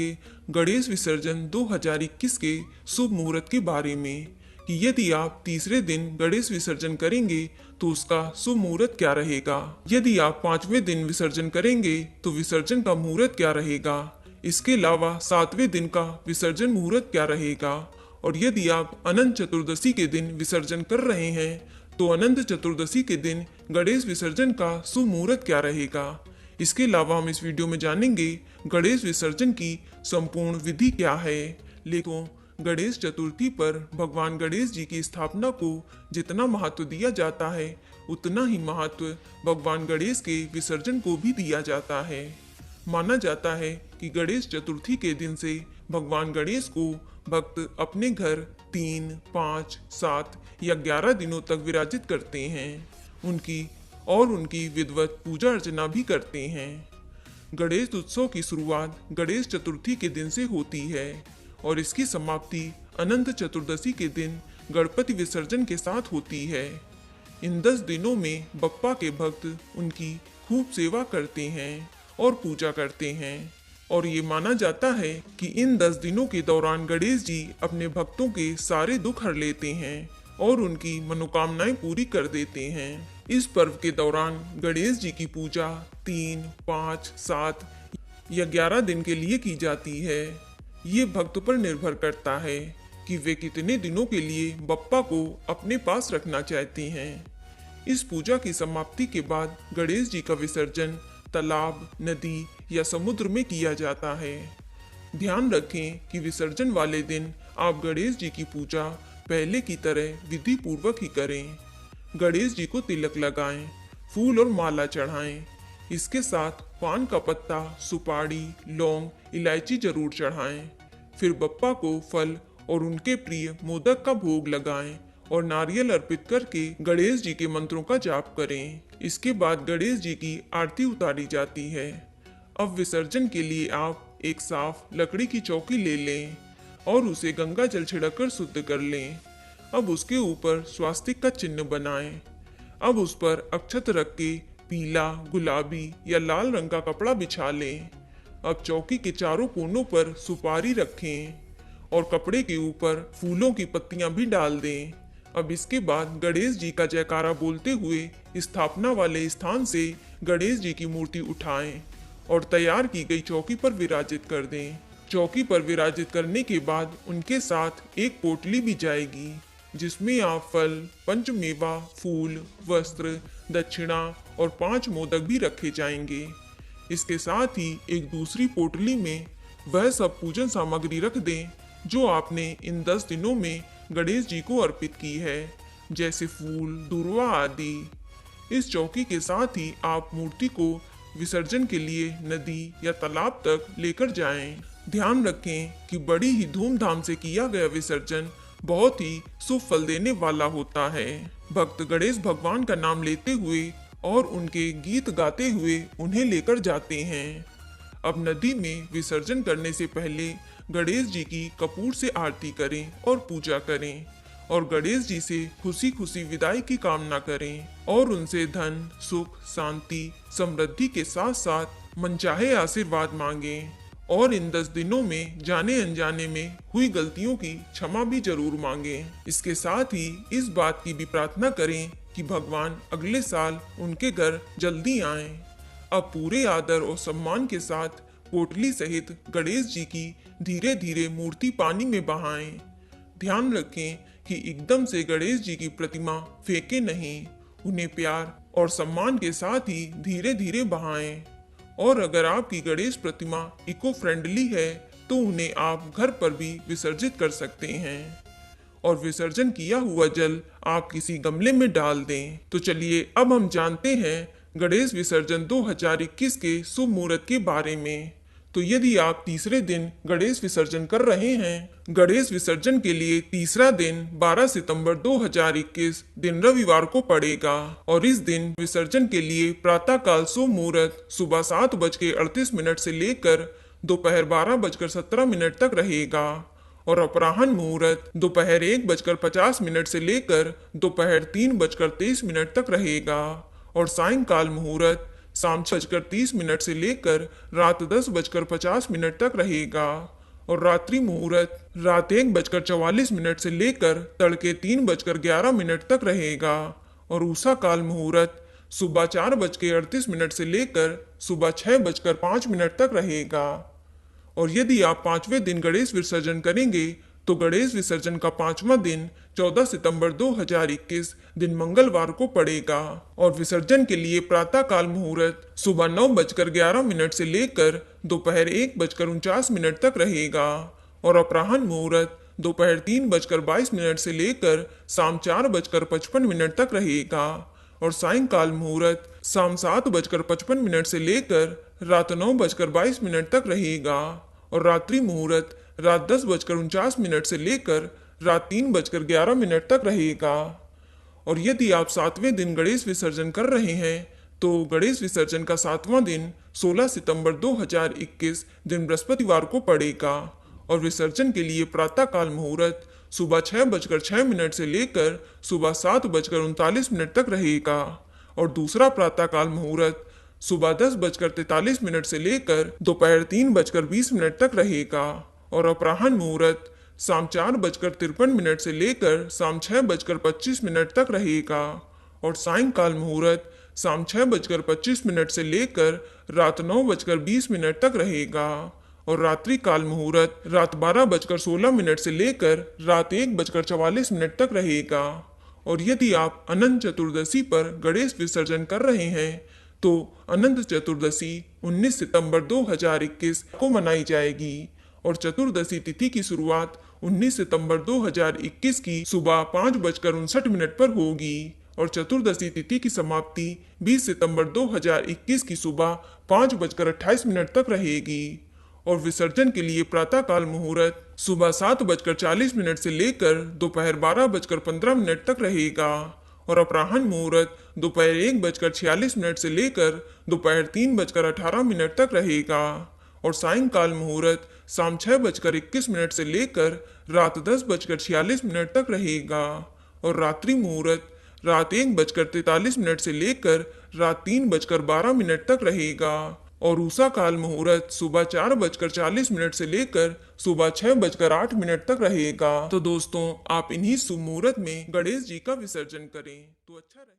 जानेंगे गणेश विसर्जन 2021 के शुभ मुहूर्त के बारे में कि यदि आप तीसरे दिन गणेश विसर्जन करेंगे तो उसका शुभ मुहूर्त क्या रहेगा। यदि आप 5वें दिन विसर्जन करेंगे तो विसर्जन का मुहूर्त क्या रहेगा। इसके अलावा 7वें दिन का विसर्जन मुहूर्त क्या रहेगा। और यदि आप अनंत चतुर्दशी के दिन विसर्जन कर रहे हैं तो अनंत चतुर्दशी के दिन गणेश विसर्जन का शुभ मुहूर्त क्या रहेगा। इसके अलावा हम इस वीडियो में जानेंगे गणेश विसर्जन की संपूर्ण विधि क्या है। लेकिन गणेश चतुर्थी पर भगवान गणेश जी की स्थापना को जितना महत्व दिया जाता है उतना ही महत्व भगवान गणेश के विसर्जन को भी दिया जाता है। माना जाता है कि गणेश चतुर्थी के दिन से भगवान गणेश को भक्त अपने घर 3, 5, 7 या 11 दिनों तक विराजित करते हैं। उनकी विधिवत पूजा अर्चना भी करते हैं। गणेश उत्सव की शुरुआत गणेश चतुर्थी के दिन से होती है और इसकी समाप्ति अनंत चतुर्दशी के दिन गणपति विसर्जन के साथ होती है। इन 10 दिनों में बप्पा के भक्त उनकी खूब सेवा करते हैं और पूजा करते हैं और ये माना जाता है कि इन 10 दिनों के दौरान गणेश जी अपने भक्तों के सारे दुख हर लेते हैं और उनकी मनोकामनाएं पूरी कर देते हैं। इस पर्व के दौरान गणेश जी की पूजा 3, 5, 7 या 11 दिन के लिए की जाती है। ये भक्त पर निर्भर करता है कि वे कितने दिनों के लिए बप्पा को अपने पास रखना चाहते हैं। इस पूजा की समाप्ति के बाद गणेश जी का विसर्जन तालाब, नदी या समुद्र में किया जाता है। ध्यान रखें कि विसर्जन वाले दिन आप गणेश जी की पूजा पहले की तरह विधि पूर्वक ही करें। गणेश जी को तिलक लगाएं, फूल और माला चढ़ाएं। इसके साथ पान का पत्ता, सुपारी, लौंग, इलायची जरूर चढ़ाएं। फिर बप्पा को फल और उनके प्रिय मोदक का भोग लगाएं और नारियल अर्पित करके गणेश जी के मंत्रों का जाप करें। इसके बाद गणेश जी की आरती उतारी जाती है। अब विसर्जन के लिए आप एक साफ लकड़ी की चौकी ले लें और उसे गंगा जल छिड़ककर शुद्ध कर लें। अब उसके ऊपर स्वास्तिक का चिन्ह बनाएं। अब उस पर अक्षत रख के पीला, गुलाबी या लाल रंग का कपड़ा बिछा लें। अब चौकी के चारों कोनों पर सुपारी रखें और कपड़े के ऊपर फूलों की पत्तियां भी डाल दें। अब इसके बाद गणेश जी का जयकारा बोलते हुए स्थापना वाले स्थान से गणेश जी की मूर्ति उठाएं और तैयार की गई चौकी पर विराजित कर दें। चौकी पर विराजित करने के बाद उनके साथ एक पोटली भी जाएगी जिसमें आप फल, पंचमेवा, फूल, वस्त्र, दक्षिणा और 5 मोदक भी रखे जाएंगे। इसके साथ ही एक दूसरी पोटली में वह सब पूजन सामग्री रख दें जो आपने इन 10 दिनों में गणेश जी को अर्पित की है, जैसे फूल, दूर्वा आदि। इस चौकी के साथ ही आप मूर्ति को विसर्जन के लिए नदी या तालाब तक लेकर जाएं। ध्यान रखें कि बड़ी ही धूमधाम से किया गया विसर्जन बहुत ही शुभ फल देने वाला होता है। भक्त गणेश भगवान का नाम लेते हुए और उनके गीत गाते हुए उन्हें लेकर जाते हैं। अब नदी में विसर्जन करने से पहले गणेश जी की कपूर से आरती करें और पूजा करें और गणेश जी से खुशी खुशी विदाई की कामना करें और उनसे धन, सुख, शांति, समृद्धि के साथ साथ मनचाहे आशीर्वाद मांगें। और इन 10 दिनों में जाने अनजाने में हुई गलतियों की क्षमा भी जरूर मांगें। इसके साथ ही इस बात की भी प्रार्थना करें कि भगवान अगले साल उनके घर जल्दी आएं। अब पूरे आदर और सम्मान के साथ पोटली सहित गणेश जी की धीरे धीरे मूर्ति पानी में बहाएं। ध्यान रखें कि एकदम से गणेश जी की प्रतिमा फेंके नहीं, उन्हें प्यार और सम्मान के साथ ही धीरे धीरे बहाएं। और अगर आपकी गणेश प्रतिमा इको फ्रेंडली है तो उन्हें आप घर पर भी विसर्जित कर सकते हैं और विसर्जन किया हुआ जल आप किसी गमले में डाल दें। तो चलिए अब हम जानते हैं गणेश विसर्जन 2021 के शुभ मुहूर्त के बारे में। तो यदि आप तीसरे दिन गणेश विसर्जन कर रहे हैं, गणेश विसर्जन के लिए तीसरा दिन 12 सितंबर 2021 दिन रविवार को पड़ेगा और इस दिन विसर्जन के लिए प्रातःकाल शुभ मुहूर्त सुबह 7:38 से लेकर दोपहर 12:17 तक रहेगा और अपराह्न मुहूर्त दोपहर 1:50 से लेकर दोपहर 3:23 तक रहेगा और सायंकाल मुहूर्त शाम 6:30 से लेकर रात 10:50 तक रहेगा। और रात्रि मुहूर्त रात 1:44 से लेकर तड़के 3:11 तक रहेगा। और उषा काल मुहूर्त सुबह 4:38 से लेकर सुबह 6:05 तक रहेगा। और यदि आप 5वें दिन गणेश विसर्जन करेंगे तो गणेश विसर्जन का 5वां दिन 14 सितंबर 2021 दिन मंगलवार को पड़ेगा। और विसर्जन के लिए प्रातः काल मुहूर्त सुबह 9:11 से लेकर दोपहर 1:49 तक रहेगा। और अपराह्न मुहूर्त दोपहर 3:22 से लेकर शाम 4:55 तक रहेगा। और सायंकाल मुहूर्त शाम 7:55 से लेकर रात 9:22 तक रहेगा। और रात्रि मुहूर्त रात 10:49 से लेकर रात 3:11 तक रहेगा। और यदि आप 7वें दिन गणेश विसर्जन कर रहे हैं तो गणेश विसर्जन का 7वां दिन 16 सितंबर 2021 दिन बृहस्पतिवार को पड़ेगा। और विसर्जन के लिए प्रातः काल मुहूर्त सुबह 6:06 से लेकर सुबह 7:39 तक रहेगा। और दूसरा प्रातः काल मुहूर्त सुबह 10:43 से लेकर दोपहर 3:20 तक रहेगा। और अपराह्न मुहूर्त शाम 4:53 से लेकर शाम 6:25 तक रहेगा। और सायंकाल मुहूर्त शाम 6:25 से लेकर रात 9:20 तक रहेगा। और रात्रि काल मुहूर्त रात 12:16 से लेकर रात 1:44 तक रहेगा। और यदि आप अनंत चतुर्दशी पर गणेश विसर्जन कर रहे हैं तो अनंत चतुर्दशी 19 सितंबर 2021 को मनाई जाएगी। और चतुर्दशी तिथि की शुरुआत 19 सितंबर 2021 की सुबह 5:59 पर होगी। और चतुर्दशी तिथि की समाप्ति 20 सितंबर 2021 की सुबह 5:28 तक रहेगी। और विसर्जन के लिए प्रातः काल मुहूर्त सुबह 7:40 से लेकर दोपहर 12:15 तक रहेगा। और अपराह्न मुहूर्त दोपहर 1:46 से लेकर दोपहर 3:18 तक रहेगा। और सायंकाल मुहूर्त शाम 6:21 से लेकर रात 10:46 तक रहेगा। और रात्रि मुहूर्त रात 1:43 से लेकर रात 3:12 तक रहेगा। और उषा काल मुहूर्त सुबह 4:40 से लेकर सुबह 6:08 तक रहेगा। तो दोस्तों, आप इन्हीं शुभ मुहूर्त में गणेश जी का विसर्जन करें तो अच्छा रहे।